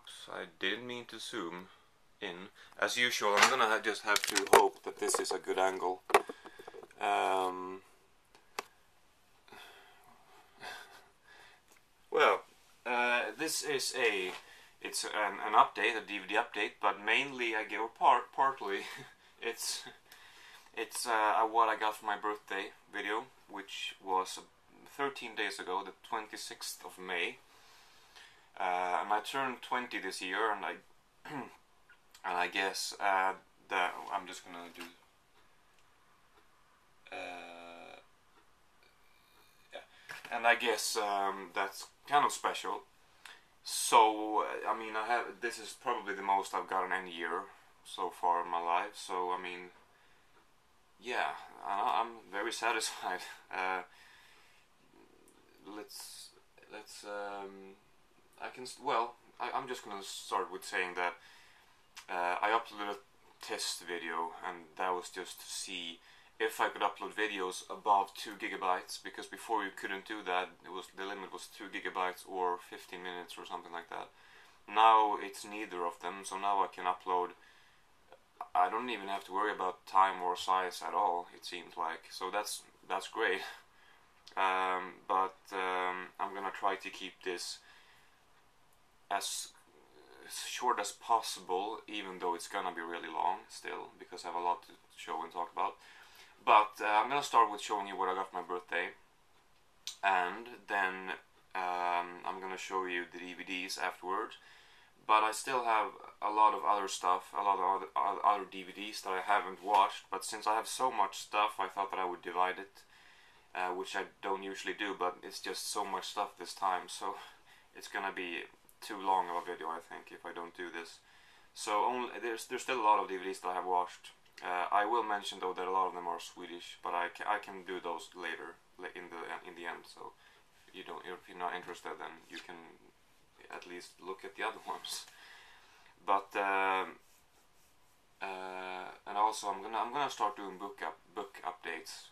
Oops, I didn't mean to zoom in. As usual, I'm gonna just have to hope that this is a good angle. Well, this is it's an update, a DVD update, but mainly partly it's what I got for my birthday video, which was 13 days ago, the 26th of May. And I turned 20 this year, and I guess that I'm just gonna do. Yeah, and I guess that's kind of special. So I mean, this is probably the most I've gotten any year so far in my life. So I mean, yeah, I'm very satisfied. I'm just gonna start with saying that I uploaded a test video, and that was just to see if I could upload videos above 2 gigabytes, because before you couldn't do that. The limit was 2 gigabytes or 15 minutes or something like that. Now it's neither of them, so now I can upload. I don't even have to worry about time or size at all, it seems like. So that's great. But I'm gonna try to keep this as short as possible, even though it's gonna be really long still, because I have a lot to show and talk about. But I'm gonna start with showing you what I got for my birthday, and then I'm gonna show you the DVDs afterwards. But I still have a lot of other stuff, a lot of other DVDs that I haven't watched. But since I have so much stuff, I thought that I would divide it, which I don't usually do. But it's just so much stuff this time, so it's gonna be too long of a video, I think, if I don't do this. So there's still a lot of DVDs that I have watched. I will mention though that a lot of them are Swedish, but I can do those later in the end. So if you're not interested, then you can at least look at the other ones. But and also I'm gonna start doing book updates.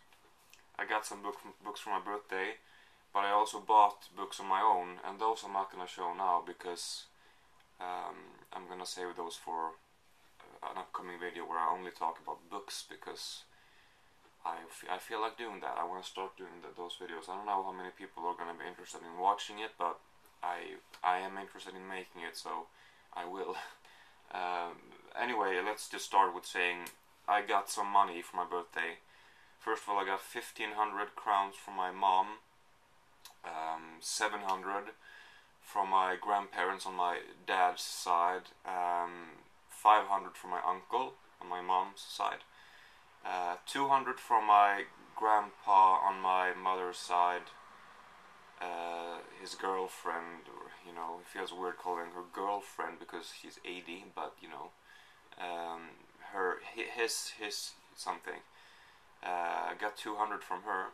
I got some books for my birthday, but I also bought books on my own, and those I'm not gonna show now because I'm gonna save those for an upcoming video where I only talk about books, because I feel like doing that. I want to start doing those videos. I don't know how many people are gonna be interested in watching it, but I am interested in making it, so I will. Anyway, let's just start with saying I got some money for my birthday. First of all, I got 1,500 crowns from my mom, 700 from my grandparents on my dad's side, 500 from my uncle on my mom's side, 200 from my grandpa on my mother's side, his girlfriend, or it feels weird calling her girlfriend because she's 80, but his something. I got 200 from her,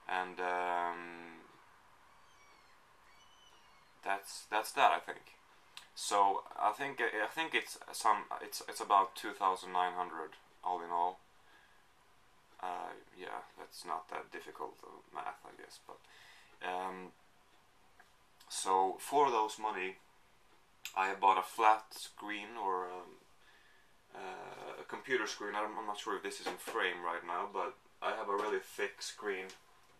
and that's that, I think. So I think it's about 2,900 all in all. Yeah, that's not that difficult of math, I guess. But so for those money, I bought a flat screen, or a computer screen. I'm not sure if this is in frame right now, but I have a really thick screen.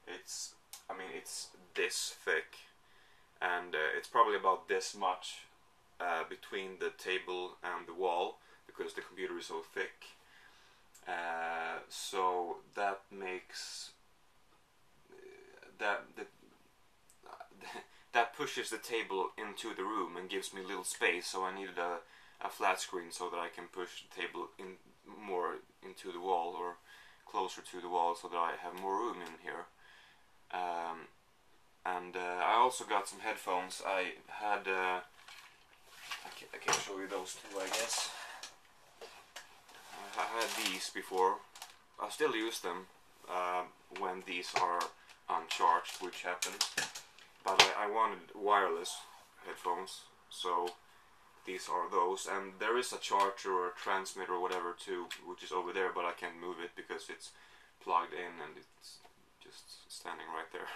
It's this thick, and it's probably about this much between the table and the wall, because the computer is so thick. So that makes that pushes the table into the room and gives me little space. So I needed a flat screen so that I can push the table in more into the wall, or closer to the wall, so that I have more room in here. And I also got some headphones. I had I can show you those too, I guess. I had these before. I still use them when these are uncharged, which happens. But I wanted wireless headphones, so these are those. And there is a charger or a transmitter or whatever too, which is over there, but I can't move it because it's plugged in and it's just standing right there.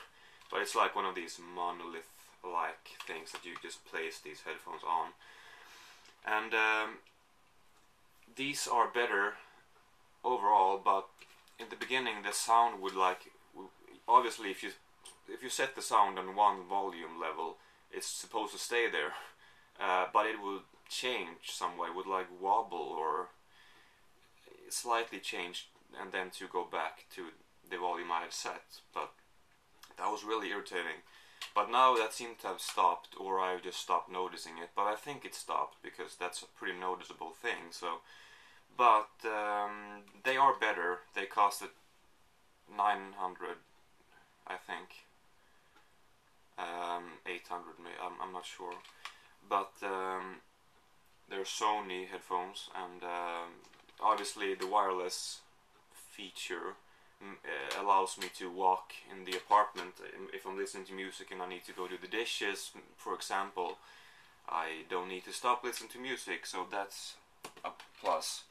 But it's like one of these monolith-like things things that you just place these headphones on. And these are better overall, but in the beginning the sound would obviously if you set the sound on one volume level, it's supposed to stay there, but it will change somewhat. It would like wobble or slightly change, and then to go back to the volume I had set. But that was really irritating. But now that seemed to have stopped, or I just stopped noticing it. But I think it stopped because that's a pretty noticeable thing. So, but they are better. They costed 900, I think. 800, I'm not sure. But they're Sony headphones, and obviously the wireless feature allows me to walk in the apartment if I'm listening to music and I need to go do the dishes, for example. I don't need to stop listening to music, so that's a plus.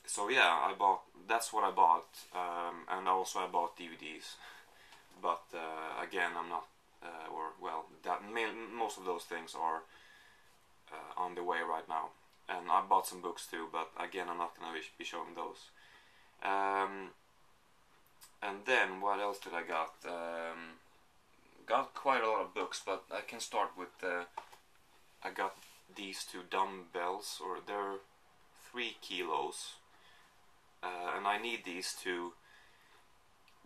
So yeah, that's what I bought, and also I bought DVDs. But again, I'm not, most of those things are on the way right now. And I bought some books too, but again, I'm not going to be showing those. And then, what else did I got? Got quite a lot of books, but I can start with, I got these two dumbbells, or they're 3 kilos. And I need these to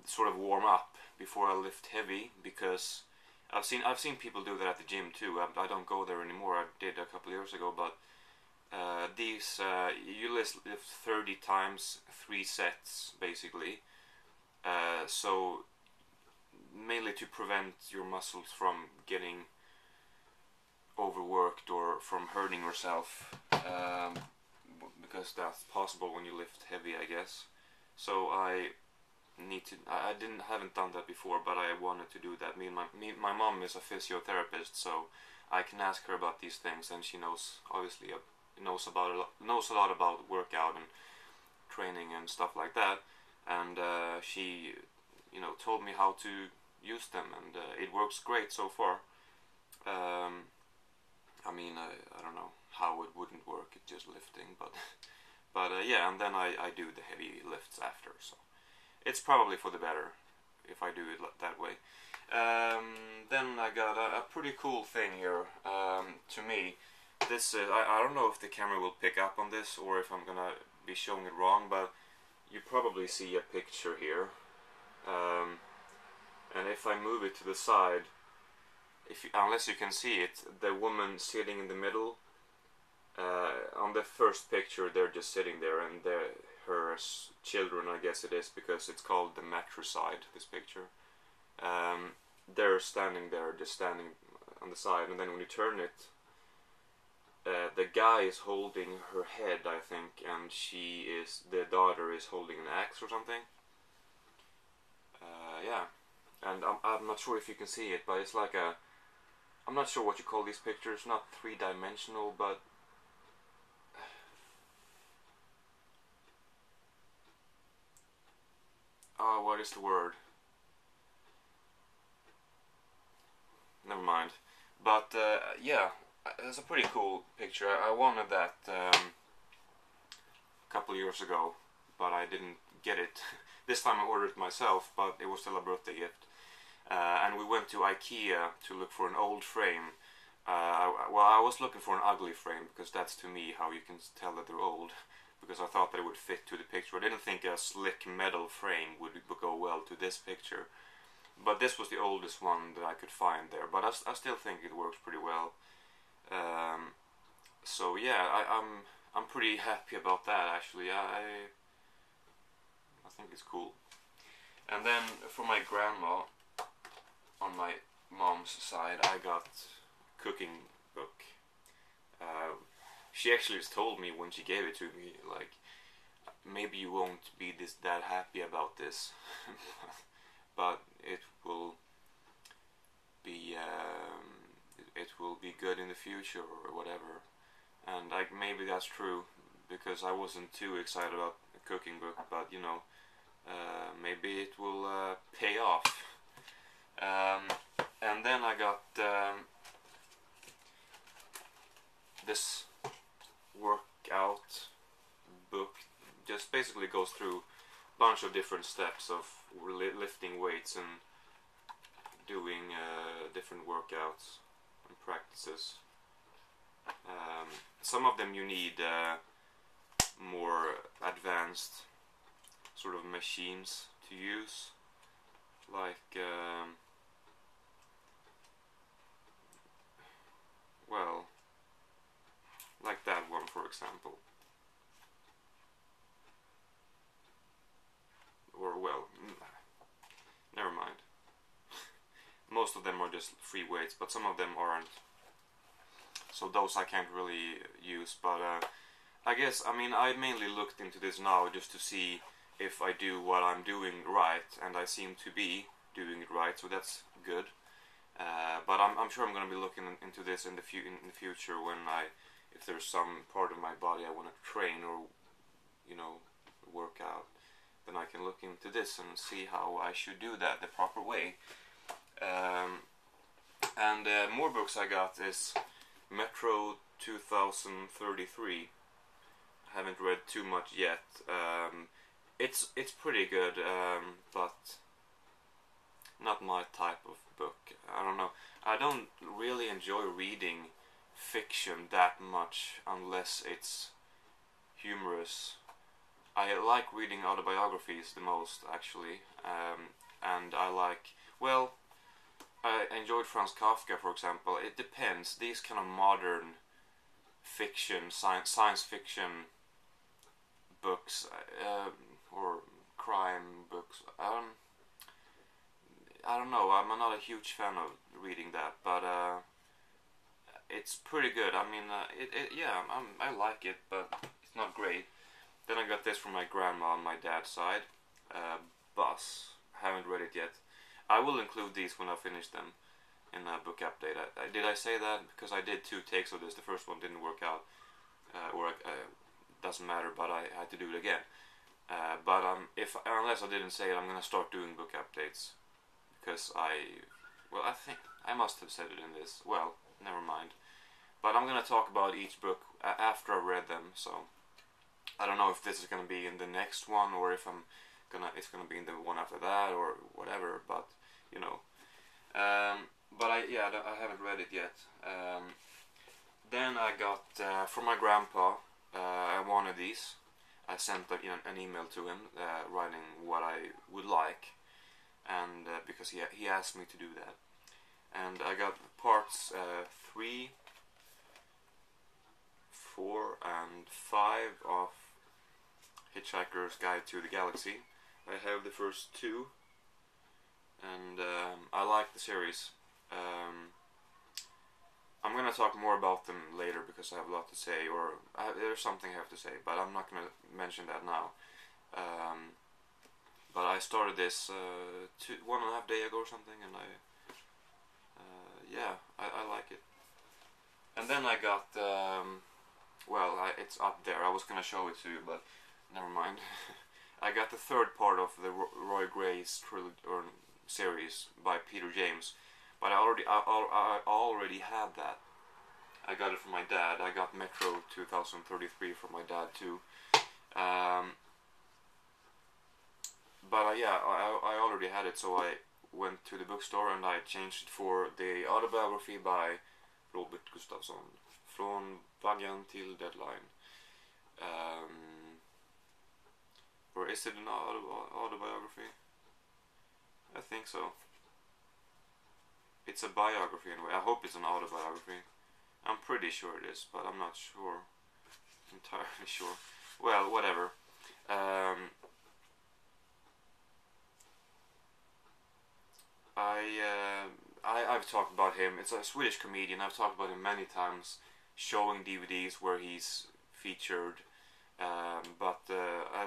sort of warm up before I lift heavy, because I've seen people do that at the gym too. I don't go there anymore. I did a couple of years ago, but these you lift 30 times 3 sets basically. So mainly to prevent your muscles from getting overworked or from hurting yourself, because that's possible when you lift heavy, I guess. So I haven't done that before, but I wanted to do that. My mom is a physiotherapist, so I can ask her about these things, and she knows, obviously, knows a lot about workout and training and stuff like that. And she, told me how to use them, and it works great so far. I don't know how it wouldn't work. It's just lifting, but yeah. And then I do the heavy lifts after, so it's probably for the better if I do it that way. Then I got a pretty cool thing here. To me, this I don't know if the camera will pick up on this or if I'm gonna be showing it wrong, but you probably see a picture here. And if I move it to the side, unless you can see it, the woman sitting in the middle, on the first picture they're just sitting there, and her children, I guess it is, because it's called the matricide, this picture. They're standing there, just standing on the side, and then when you turn it, the guy is holding her head, I think, and the daughter is holding an axe or something. Yeah, and I'm not sure if you can see it, but it's like I'm not sure what you call these pictures, not 3-dimensional, but what is the word? Never mind. But yeah, it's a pretty cool picture. I wanted that a couple of years ago, but I didn't get it. This time I ordered it myself, but it was still a birthday gift. And we went to IKEA to look for an old frame. I was looking for an ugly frame, because that's to me how you can tell that they're old, because I thought that it would fit to the picture. I didn't think a slick metal frame would go well to this picture. But this was the oldest one that I could find there, but I still think it works pretty well. So yeah, I'm pretty happy about that, actually. I think it's cool. And then for my grandma, on my mom's side, I got a cooking book. She actually just told me when she gave it to me, like, maybe you won't be that happy about this, but it will be good in the future or whatever. And maybe that's true, because I wasn't too excited about the cooking book, but maybe it will pay off. then I got this workout book. Just basically goes through a bunch of different steps of lifting weights and doing different workouts and practices. Some of them you need more advanced sort of machines to use, like well, like that one for example, or well, never mind. Most of them are just free weights, but some of them aren't, so those I can't really use. But I guess, I mean, I mainly looked into this now just to see if I do what I'm doing right, and I seem to be doing it right, so that's good. But I'm sure I'm going to be looking into this in the future when if there's some part of my body I want to train or, you know, work out, then I can look into this and see how I should do that the proper way. And more books I got is Metro 2033. I haven't read too much yet. It's pretty good, but not my type of book. I don't know. I don't really enjoy reading fiction that much unless it's humorous. I like reading autobiographies the most, actually, and I like, well, I enjoyed Franz Kafka, for example. It depends. These kind of modern fiction, science fiction books, or crime books, I don't know, I'm not a huge fan of reading that, but it's pretty good. I mean, yeah, I like it, but it's not great. Then I got this from my grandma on my dad's side, Bus. Haven't read it yet. I will include these when I finish them in a book update. Did I say that? Because I did 2 takes of this. The first one didn't work out, doesn't matter, but I had to do it again. But unless I didn't say it, I'm gonna start doing book updates, because I think I must have said it in this. Well, never mind. But I'm gonna talk about each book after I read them. So I don't know if this is gonna be in the next one, or if it's gonna be in the one after that, or whatever. But you know, but I haven't read it yet. Then I got from my grandpa. I wanted these. I sent an email to him writing what I would like, and because he asked me to do that, and I got parts 3, 4, and 5 of Hitchhiker's Guide to the Galaxy. I have the first 2, and I like the series. I'm gonna talk more about them later because I have a lot to say, or there's something I have to say, but I'm not gonna mention that now. But I started this 1.5 days ago or something, and I like it. And then I got it's up there. I was gonna show it to you, but never mind. I got the 3rd part of the Roy Gray's series by Peter James. But I already had that. I got it from my dad. I got Metro 2033 from my dad too. But I already had it, so I went to the bookstore and I changed it for the autobiography by Robert Gustafsson, Från Vaggan till Deadline. Or is it an autobiography? I think so. It's a biography anyway. I hope it's an autobiography. I'm pretty sure it is, but I'm not sure. Entirely sure. Well, whatever. I've talked about him. It's a Swedish comedian. I've talked about him many times, showing DVDs where he's featured. But I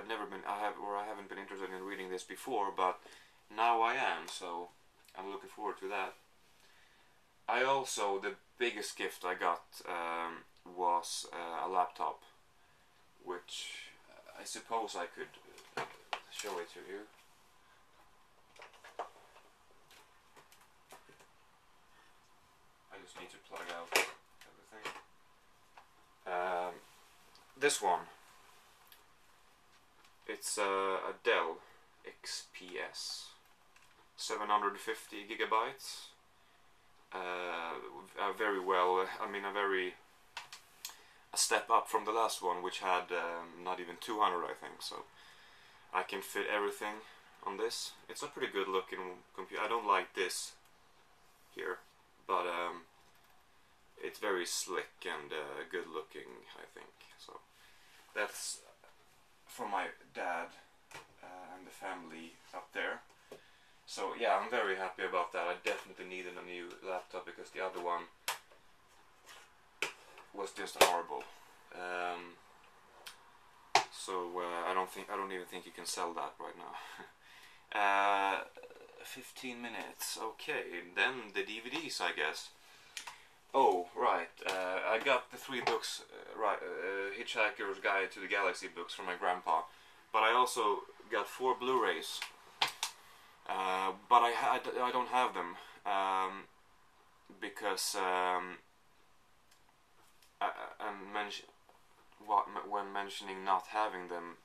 haven't been interested in reading this before, but now I am. So I'm looking forward to that. The biggest gift I got was a laptop, which I suppose I could show it to you. just need to plug out everything. This one, it's a Dell XPS, 750 gigabytes. Very well. I mean, a step up from the last one, which had not even 200, I think. So I can fit everything on this. It's a pretty good looking computer. I don't like this here, but it's very slick and good looking, I think. So that's for my dad and the family up there. So yeah, I'm very happy about that. I definitely needed a new laptop because the other one was just horrible. I don't even think you can sell that right now. 15 minutes. Okay, then the DVDs, I guess. Oh, right. I got the 3 books, Hitchhiker's Guide to the Galaxy books from my grandpa. But I also got 4 Blu-rays. But I don't have them because when mentioning not having them,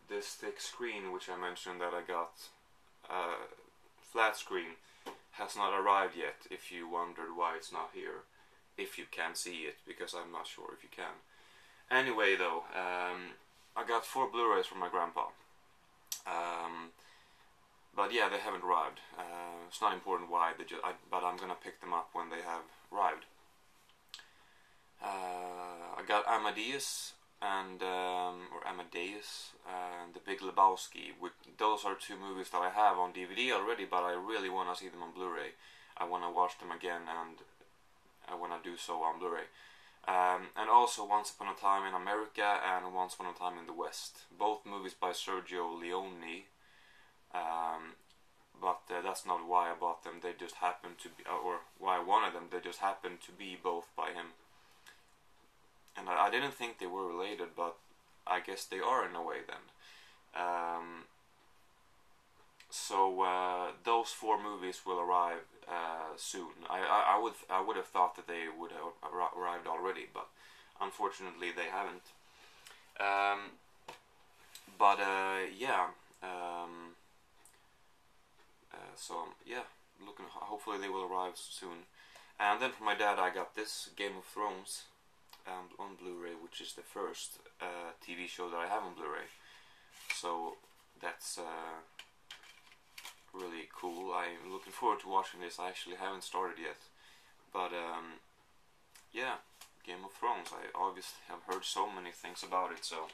this thick screen which I mentioned that I got, flat screen, has not arrived yet. If you wondered why it's not here, if you can see it, because I'm not sure if you can. Anyway, though, I got 4 Blu-rays from my grandpa. But yeah, they haven't arrived. It's not important why, but I'm gonna pick them up when they have arrived. I got Amadeus and The Big Lebowski. Those are 2 movies that I have on DVD already, but I really want to see them on Blu-ray. I want to watch them again, and I want to do so on Blu-ray. And also Once Upon a Time in America and Once Upon a Time in the West. Both movies by Sergio Leone. But that's not why I bought them. They just happened to be, or why I wanted them. They just happened to be both by him. And I didn't think they were related, but I guess they are in a way then. So those 4 movies will arrive soon. I would have thought that they would have arrived already, but unfortunately they haven't. Yeah. So yeah, hopefully they will arrive soon. And then for my dad, I got this Game of Thrones on Blu-ray, which is the first TV show that I have on Blu-ray. So that's really cool. I'm looking forward to watching this. I actually haven't started yet, but yeah, Game of Thrones. I obviously have heard so many things about it, so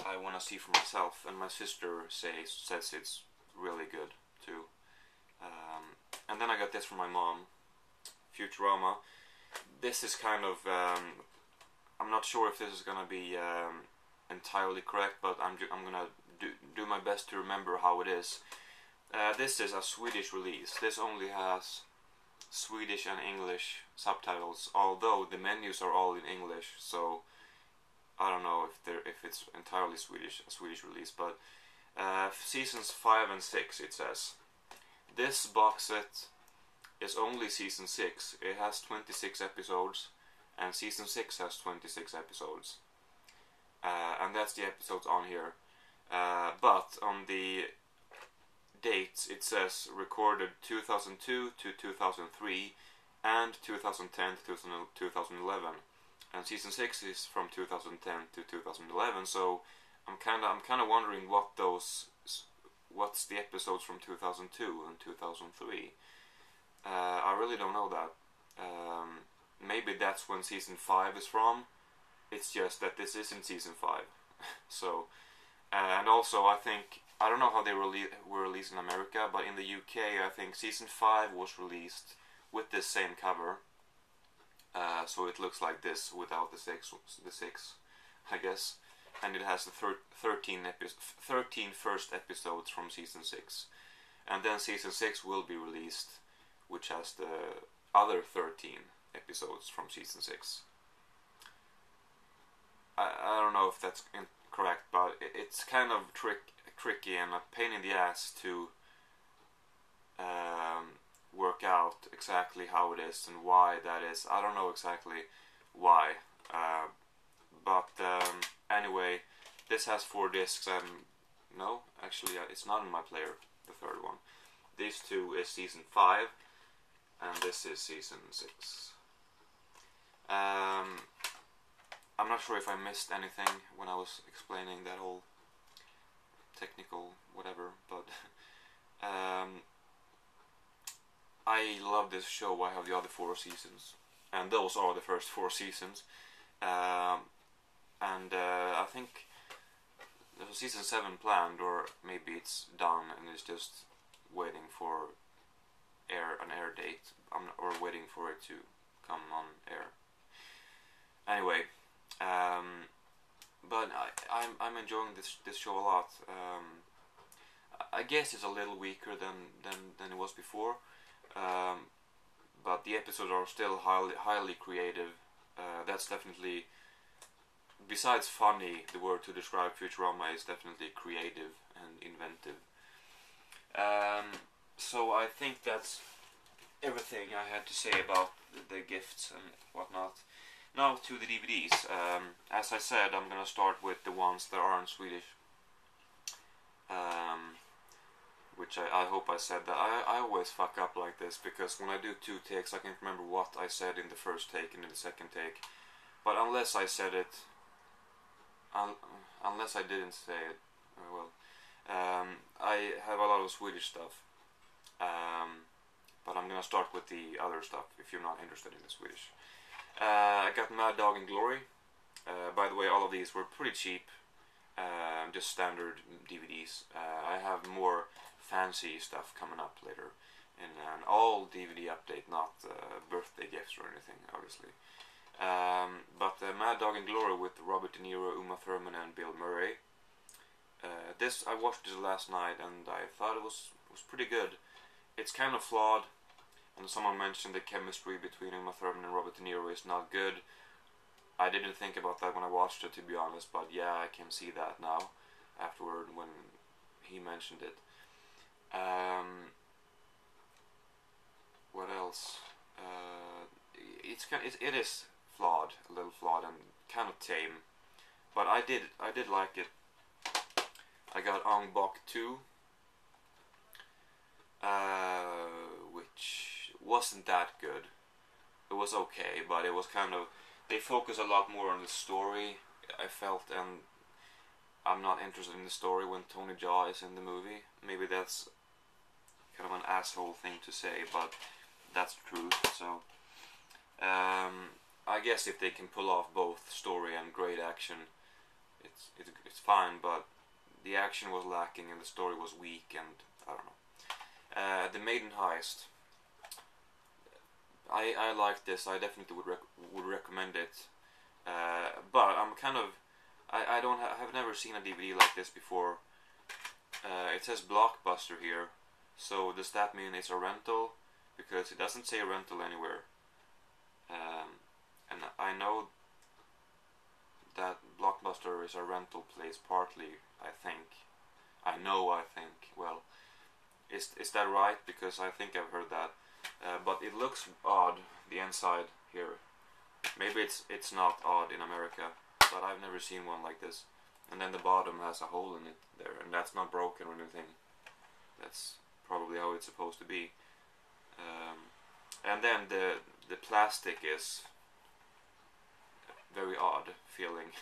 I want to see for myself. And my sister says it's really good too. And then I got this from my mom, Futurama. This is kind of I'm not sure if this is gonna be entirely correct, but I'm gonna do my best to remember how it is. This is a Swedish release. This only has Swedish and English subtitles, although the menus are all in English. So I don't know if it's entirely a Swedish release, but seasons 5 and 6 it says. This box set is only season 6. It has 26 episodes, and season 6 has 26 episodes. And that's the episodes on here. But on the dates it says recorded 2002 to 2003 and 2010 to 2011. And season 6 is from 2010 to 2011, so I'm kind of wondering what's the episodes from 2002 and 2003. I really don't know that. Maybe that's when season 5 is from. It's just that this isn't season 5. So, and also I don't know how they were released in America, but in the UK I think season 5 was released with this same cover. So it looks like this without the 6, I guess. And it has the 13 first episodes from season 6. And then season 6 will be released, which has the other 13 episodes from season 6. I don't know if that's incorrect, but it's kind of tricky and a pain in the ass to work out out exactly how it is and why that is. I don't know exactly why, but anyway, this has 4 discs. No, actually, it's not in my player. The third one. These 2 is season 5, and this is season 6. I'm not sure if I missed anything when I was explaining that whole technical whatever, but I love this show. I have the other 4 seasons, and those are the first 4 seasons. I think there's a season 7 planned, or maybe it's done and it's just waiting for an air date. Or waiting for it to come on air. Anyway, but I'm enjoying this show a lot. I guess it's a little weaker than it was before, but the episodes are still highly creative. That's definitely, besides funny, the word to describe Futurama is definitely creative and inventive. So I think that's everything I had to say about the gifts and whatnot. Now to the DVDs. As I said, I'm gonna start with the ones that aren't Swedish. Which I hope I said that. I always fuck up like this, because when I do 2 takes I can't remember what I said in the first take and in the second take. But unless I said it, unless I didn't say it, well, I have a lot of Swedish stuff. But I'm gonna start with the other stuff if you're not interested in the Swedish. I got Mad Dog and Glory. By the way, all of these were pretty cheap. Just standard DVDs. I have more fancy stuff coming up later in an all DVD update, not birthday gifts or anything, obviously. But Mad Dog and Glory with Robert De Niro, Uma Thurman and Bill Murray. This I watched this last night and I thought it was pretty good. It's kind of flawed, and someone mentioned the chemistry between Uma Thurman and Robert De Niro is not good. I didn't think about that when I watched it, to be honest, but yeah, I can see that now afterward when he mentioned it. What else? It is flawed, a little flawed and kind of tame, but I did like it. I got Umbach 2, which wasn't that good. It was okay, but it was kind of, they focus a lot more on the story, I felt, and I'm not interested in the story when Tony Jaa is in the movie. Maybe that's kind of an asshole thing to say, but that's the truth. So I guess if they can pull off both story and great action, it's fine, but the action was lacking and the story was weak, and I don't know. The Maiden Heist. I like this. I definitely would recommend it. But I'm kind of, I've never seen a DVD like this before. It says Blockbuster here, so does that mean it's a rental? Because it doesn't say rental anywhere. And I know that Blockbuster is a rental place partly, I think. Well, is that right? Because I think I've heard that. But it looks odd, the inside here. Maybe it's not odd in America, but I've never seen one like this. And then the bottom has a hole in it there, and that's not broken or anything. That's probably how it's supposed to be. And then the plastic is very odd feeling,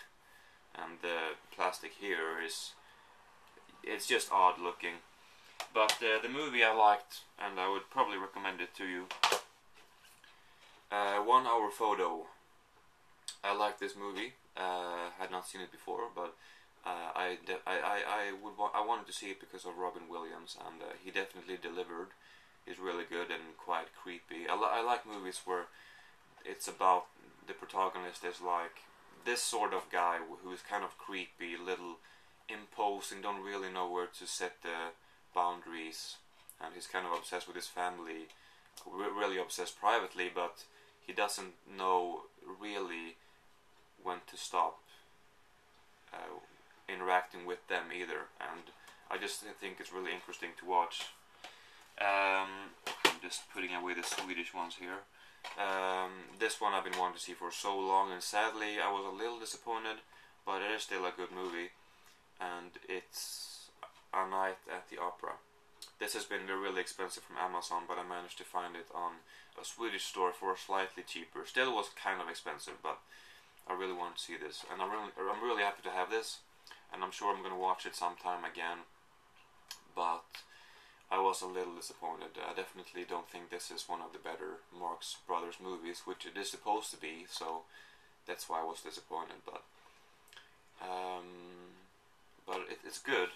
and the plastic here it's just odd looking. But the movie I liked, and I would probably recommend it to you. 1 Hour Photo. I like this movie. Had not seen it before, but I wanted to see it because of Robin Williams, and he definitely delivered. He's really good and quite creepy. I like movies where it's about the protagonist is like this sort of guy who's kind of creepy, little imposing, don't really know where to set the boundaries, and he's kind of obsessed with his family, really obsessed privately, but he doesn't know really when to stop interacting with them either, and I just think it's really interesting to watch. just putting away the Swedish ones here. This one I've been wanting to see for so long, and sadly I was a little disappointed, but it is still a good movie, and it's A Night at the Opera. This has been really expensive from Amazon, but I managed to find it on a Swedish store for slightly cheaper. Still was kind of expensive, but I really want to see this, and I'm really happy to have this, and I'm sure I'm going to watch it sometime again, but I was a little disappointed. I definitely don't think this is one of the better Marx Brothers movies, which it is supposed to be, so that's why I was disappointed, but it's good.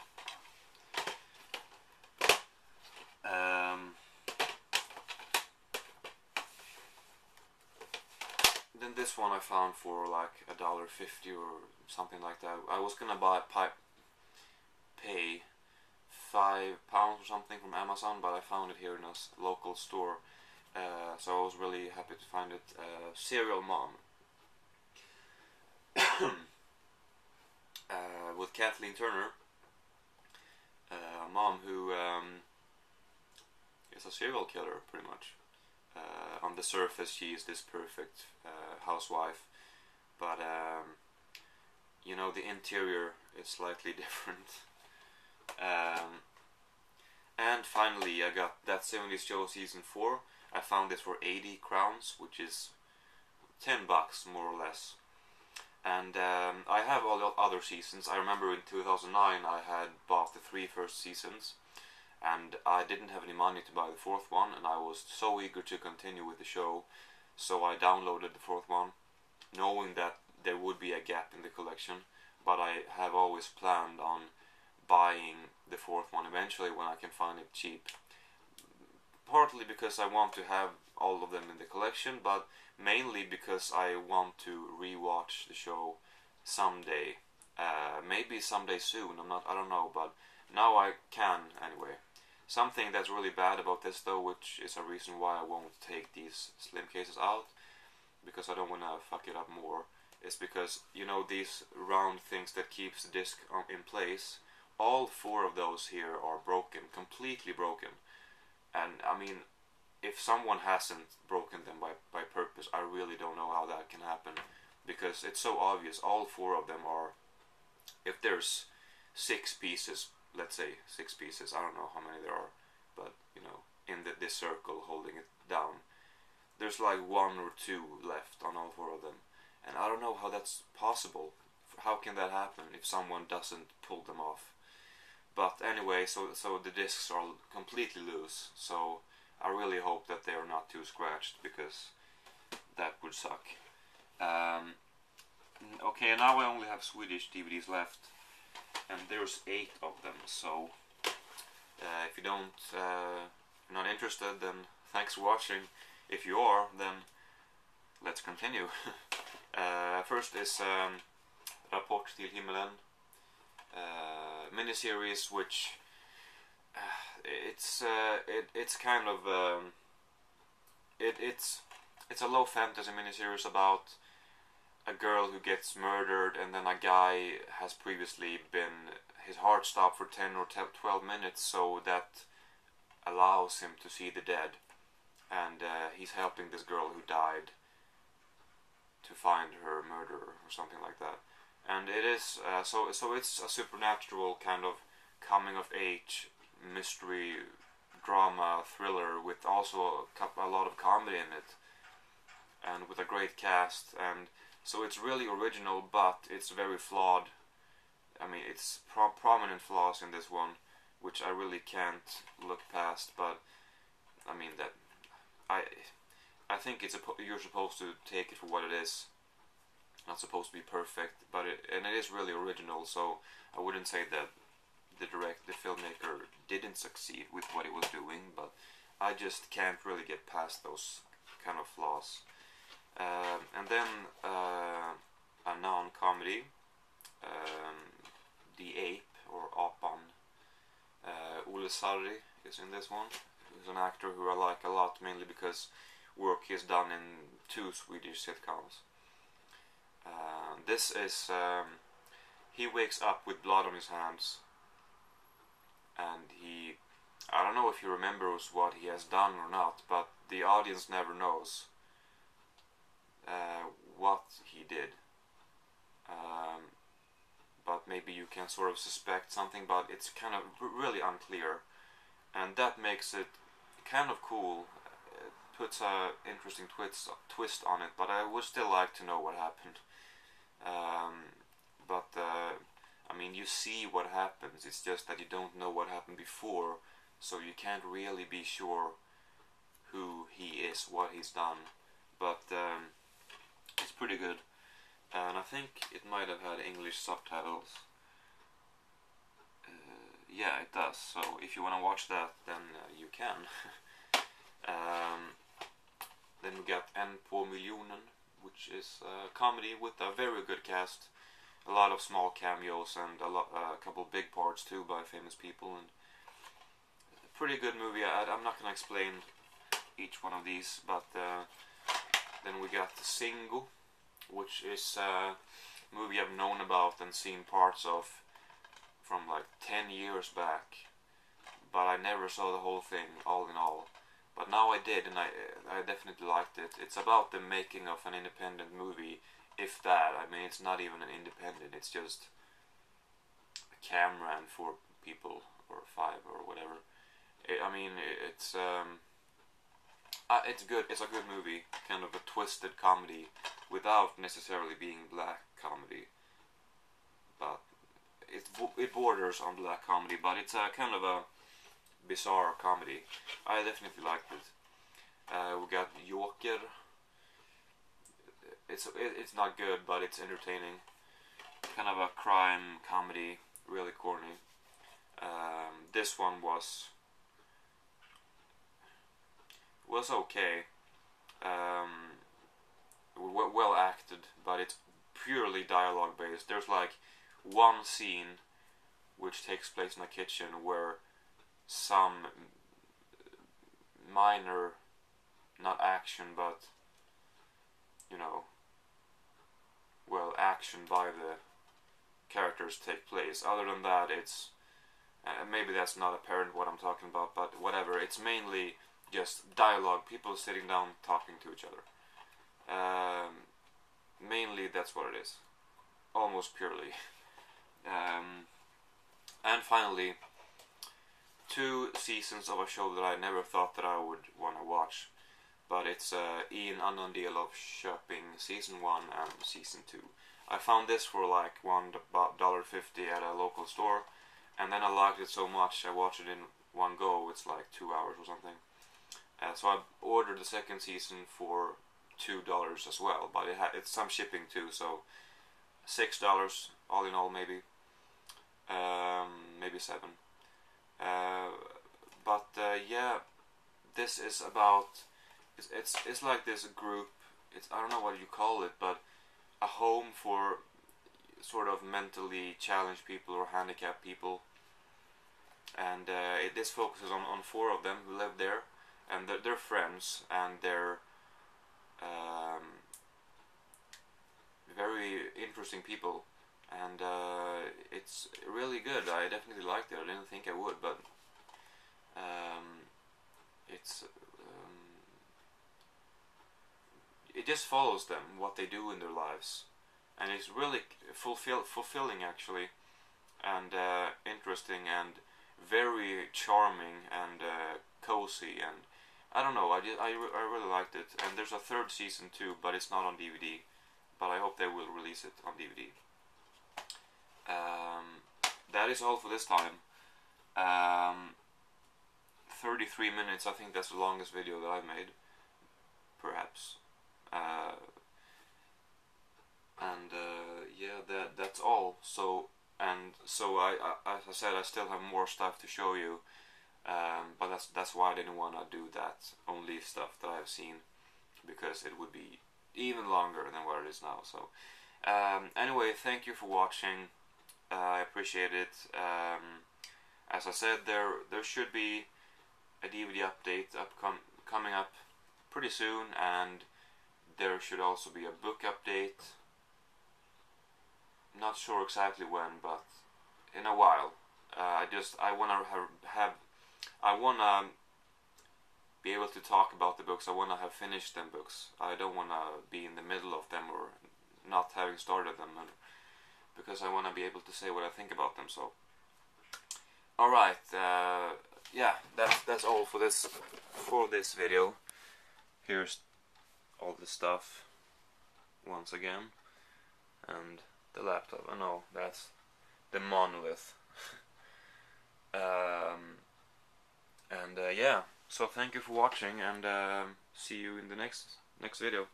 Then this one I found for like $1.50 or something like that. I was gonna pay £5 or something from Amazon, but I found it here in a local store, so I was really happy to find it. Serial Mom, with Kathleen Turner, a mom who is a serial killer, pretty much. On the surface, she is this perfect housewife, but you know, the interior is slightly different. And finally, I got That 70s Show Season 4. I found this for 80 crowns, which is $10 more or less. And I have all the other seasons. I remember in 2009 I had bought the 3 first seasons, and I didn't have any money to buy the 4th one, and I was so eager to continue with the show, so I downloaded the 4th one, knowing that there would be a gap in the collection, but I have always planned on buying the 4th one eventually when I can find it cheap. Partly because I want to have all of them in the collection, but mainly because I want to rewatch the show someday. Maybe someday soon, I don't know, but now I can anyway. Something that's really bad about this though, which is a reason why I won't take these slim cases out, because I don't want to fuck it up more, is because, you know, these round things that keeps the disc in place, all 4 of those here are broken, completely broken. And I mean, if someone hasn't broken them by purpose, I really don't know how that can happen, because it's so obvious. All 4 of them are, if there's 6 pieces, let's say 6 pieces, I don't know how many there are, but you know, in this circle holding it down, there's like 1 or 2 left on all 4 of them, and I don't know how that's possible. How can that happen if someone doesn't pull them off? But anyway, so the discs are completely loose, so I really hope that they are not too scratched, because that would suck. Okay, now I only have Swedish DVDs left, and there's 8 of them, so if you're not interested, then thanks for watching. If you are, then let's continue. First is Rapport till himmelen, miniseries, which it's kind of it's a low fantasy miniseries about a girl who gets murdered, and then a guy has previously been, his heart stopped for 10 or 12 minutes, so that allows him to see the dead, and he's helping this girl who died to find her murderer or something like that. And it is so it's a supernatural kind of coming of age mystery drama thriller with also a lot of comedy in it, and with a great cast. And so it's really original, but it's very flawed. I mean, it's prominent flaws in this one, which I really can't look past. But I mean, that I think you're supposed to take it for what it is. Not supposed to be perfect, but it is really original. So I wouldn't say that the filmmaker didn't succeed with what he was doing, but I just can't really get past those kind of flaws. And then a non-comedy, The Ape, or Apan. Ole Sarri is in this one. He's an actor who I like a lot, mainly because work he's done in 2 Swedish sitcoms. This is he wakes up with blood on his hands, and he I don't know if he remembers what he has done or not, but the audience never knows what he did. But maybe you can sort of suspect something, but it's kind of really unclear, and that makes it kind of cool. It puts a interesting twist on it, but I would still like to know what happened. But I mean, you see what happens. It's just that you don't know what happened before, so you can't really be sure who he is, what he's done. But it's pretty good, and I think it might have had English subtitles. Yeah, it does. So if you want to watch that, then you can. Then we got Puma Union, which is a comedy with a very good cast, a lot of small cameos, and a couple big parts too by famous people, and a pretty good movie. I'm not gonna explain each one of these, but then we got Singo, which is a movie I've known about and seen parts of from like 10 years back, but I never saw the whole thing, all in all. But now I did, and I definitely liked it. It's about the making of an independent movie, if that. I mean, it's not even an independent, it's just a camera and 4 people, or 5, or whatever. I mean, it's good. It's a good movie, kind of a twisted comedy, without necessarily being black comedy. But it borders on black comedy, but it's a kind of a bizarre comedy. I definitely liked it. We got Joker. It's not good, but it's entertaining. Kind of a crime comedy, really corny. This one was okay. Well acted, but it's purely dialogue based. There's like one scene which takes place in a kitchen where some minor, not action, but you know, well, action by the characters take place. Other than that, it's maybe that's not apparent what I'm talking about, but whatever. It's mainly just dialogue, people sitting down talking to each other. Mainly that's what it is, almost purely. And finally, 2 seasons of a show that I never thought that I would want to watch, but it's I en annan del av Köping season 1 and season 2. I found this for like $1.50 at a local store, and then I liked it so much I watched it in one go. It's like 2 hours or something. So I ordered the second season for $2 as well, but it's some shipping too, so $6 all in all, maybe maybe 7. But yeah, this is about it's like this group. I don't know what you call it, but a home for sort of mentally challenged people or handicapped people, and this focuses on 4 of them who live there, and they're friends, and they're very interesting people, and it's really good. I definitely liked it. I didn't think I would, but it's it just follows them, what they do in their lives, and it's really fulfilling actually, and interesting, and very charming, and cozy, and I don't know, I really liked it. And there's a 3rd season too, but it's not on DVD, but I hope they will release it on DVD. That is all for this time. 33 minutes, I think that's the longest video that I've made, perhaps. Yeah, that's all. So I as I said, I still have more stuff to show you, but that's why I didn't want to do that, only stuff that I've seen, because it would be even longer than what it is now. So anyway, thank you for watching. I appreciate it. As I said, there should be a DVD update coming up pretty soon, and there should also be a book update. Not sure exactly when, but in a while. I want to have I wanna be able to talk about the books. I wanna have finished them books. I don't wanna be in the middle of them or not having started them, and because I wanna be able to say what I think about them. So, all right, yeah, that's all for this video. Here's all the stuff once again, and the laptop. I know that's the monolith. And yeah, so thank you for watching, and see you in the next video.